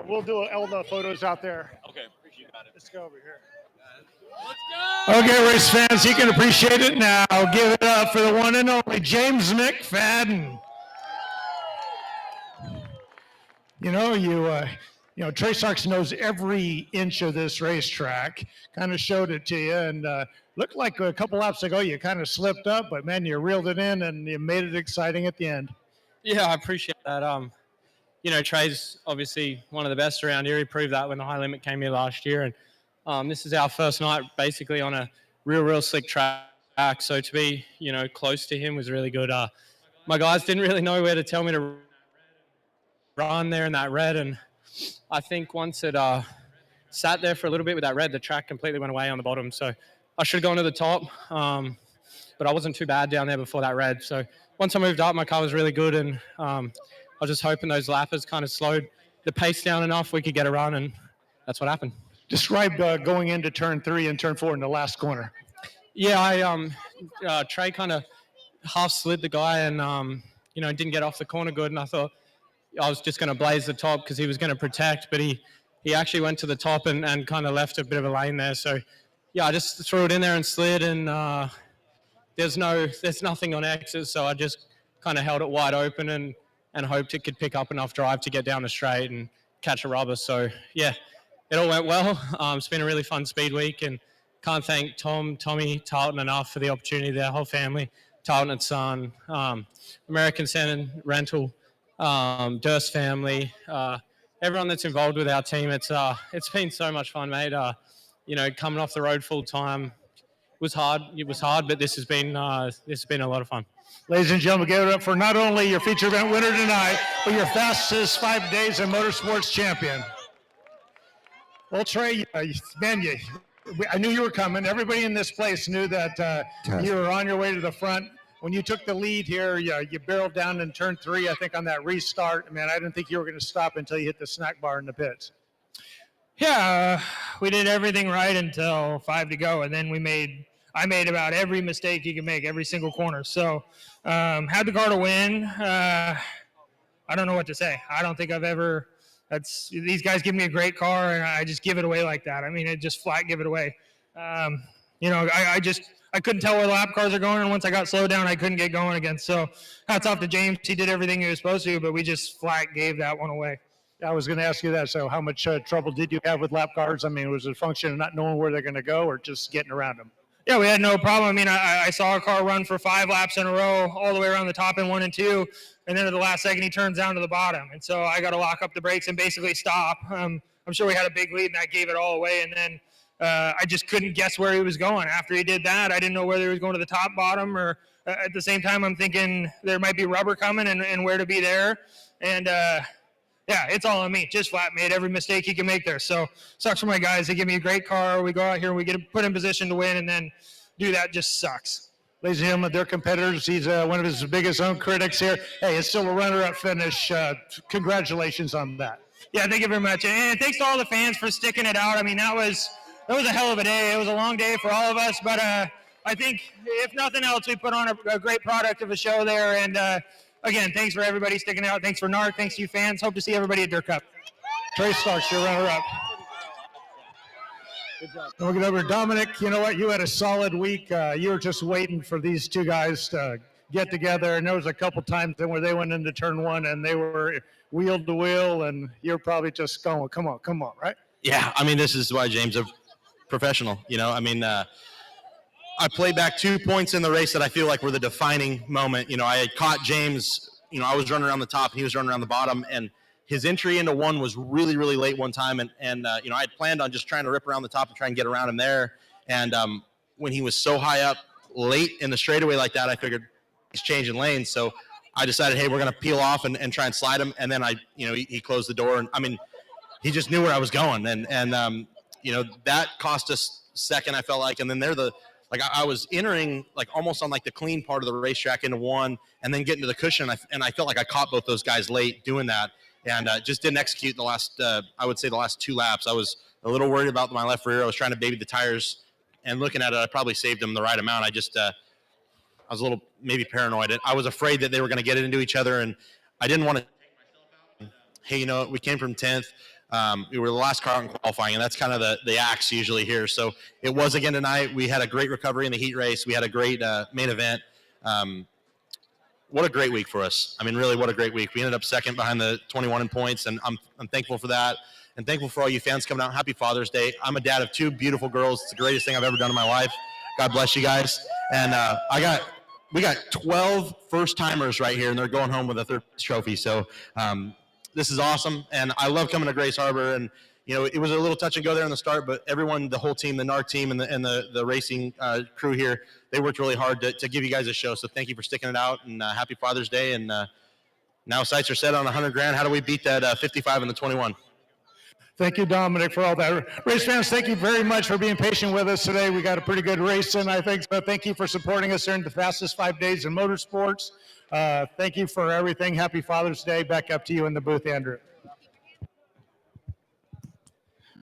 We'll do all the photos out there. Okay, you got it. Let's go over here. Let's go! Okay, race fans, you can appreciate it now. Give it up for the one and only James McFadden. You know, Trey Starks knows every inch of this racetrack. Kind of showed it to you, and looked like a couple laps ago you kind of slipped up, but man, you reeled it in and you made it exciting at the end. Yeah, I appreciate that. You know, Trey's obviously one of the best around here. He proved that when the high limit came here last year, and this is our first night basically on a real slick track. So to be, you know, close to him was really good. My guys didn't really know where to tell me to run there in that red, and I think once it sat there for a little bit with that red, the track completely went away on the bottom. So I should have gone to the top, but I wasn't too bad down there before that red. So once I moved up, my car was really good, and I was just hoping those lappers kind of slowed the pace down enough we could get a run, and that's what happened. Describe going into turn 3 and turn 4 in the last corner. Yeah, Trey kind of half slid the guy and, you know, didn't get off the corner good, and I thought I was just going to blaze the top because he was going to protect, but he actually went to the top and kind of left a bit of a lane there. So, yeah, I just threw it in there and slid, and there's nothing on exit, so I just kind of held it wide open and hoped it could pick up enough drive to get down the straight and catch a rubber. So, yeah, it all went well. It's been a really fun speed week, and can't thank Tommy, Tarleton enough for the opportunity, their whole family, Tarleton and Son, American Sand Rental, Durst family, everyone that's involved with our team. It's been so much fun, mate. You know, coming off the road full time was hard. It was hard, but this has been a lot of fun. Ladies and gentlemen, give it up for not only your feature event winner tonight, but your fastest 5 days in motorsports champion. Well, Trey, man, I knew you were coming. Everybody in this place knew that you were on your way to the front. When you took the lead here, you barreled down in turn 3, I think, on that restart. Man, I didn't think you were going to stop until you hit the snack bar in the pits. Yeah, we did everything right until 5 to go, and then I made about every mistake you can make, every single corner. So had the car to win. I don't know what to say. I don't think I've ever. These guys give me a great car, and I just give it away like that. I mean, it just flat give it away. You know, I couldn't tell where the lap cars are going, and once I got slowed down, I couldn't get going again. So hats off to James. He did everything he was supposed to, but we just flat gave that one away. I was going to ask you that. So how much trouble did you have with lap cars? I mean, was it a function of not knowing where they're going to go or just getting around them? Yeah, we had no problem. I mean, I saw a car run for 5 laps in a row all the way around the top in 1 and 2, and then at the last second he turns down to the bottom. And so I got to lock up the brakes and basically stop. I'm sure we had a big lead, and I gave it all away. And then I just couldn't guess where he was going. After he did that, I didn't know whether he was going to the top, bottom, or at the same time I'm thinking there might be rubber coming and where to be there. And yeah, it's all on me. Just flat made every mistake he can make there. So sucks for my guys. They give me a great car. We go out here and we get put in position to win, and then do that just sucks. Ladies and gentlemen, they're competitors. He's one of his biggest own critics here. Hey, it's still a runner-up finish. Congratulations on that. Yeah, thank you very much. And thanks to all the fans for sticking it out. I mean, that was a hell of a day. It was a long day for all of us. But I think, if nothing else, we put on a great product of a show there. And again, thanks for everybody sticking out. Thanks for Narc. Thanks to you fans. Hope to see everybody at Dirt Cup. Trey Starks, your runner-up. We'll get over to Dominic. You know what? You had a solid week. You were just waiting for these two guys to get together, and there was a couple times where they went into turn one and they were wheel to wheel, and you're probably just going, come on, right? Yeah, I mean, this is why James is a professional. I mean, I played back 2 points in the race that I feel like were the defining moment. I had caught James. I was running around the top and he was running around the bottom, and his entry into one was really, really late one time. And I had planned on just trying to rip around the top and try and get around him there. And when he was so high up late in the straightaway like that, I figured he's changing lanes. So I decided, hey, we're going to peel off and try and slide him. And then he closed the door. And I mean, he just knew where I was going. And that cost us second, I felt like. And then I was entering like almost on like the clean part of the racetrack into one, and then getting to the cushion. And I felt like I caught both those guys late doing that, and just didn't execute in the last, I would say the last 2 laps. I was a little worried about my left rear. I was trying to baby the tires, and looking at it, I probably saved them the right amount. I was a little maybe paranoid. I was afraid that they were going to get into each other, and I didn't want to. Hey, we came from 10th. We were the last car in qualifying, and that's kind of the axe usually here. So it was again tonight. We had a great recovery in the heat race. We had a great main event. What a great week for us. I mean, really, what a great week. We ended up second behind the 21 in points, and I'm thankful for that, and thankful for all you fans coming out. Happy Father's Day. I'm a dad of 2 beautiful girls. It's the greatest thing I've ever done in my life. God bless you guys. And we got 12 first-timers right here, and they're going home with a third trophy. So this is awesome, and I love coming to Grace Harbor. And it was a little touch and go there in the start, but everyone, the whole team, the Narc team, and the racing crew here, they worked really hard to give you guys a show. So thank you for sticking it out, and happy Father's Day. And now sights are set on $100,000. How do we beat that 55 and the 21? Thank you, Dominic, for all that. Race fans, thank you very much for being patient with us today. We got a pretty good race in, I think. So thank you for supporting us during the fastest 5 days in motorsports. Thank you for everything. Happy Father's Day. Back up to you in the booth, Andrew.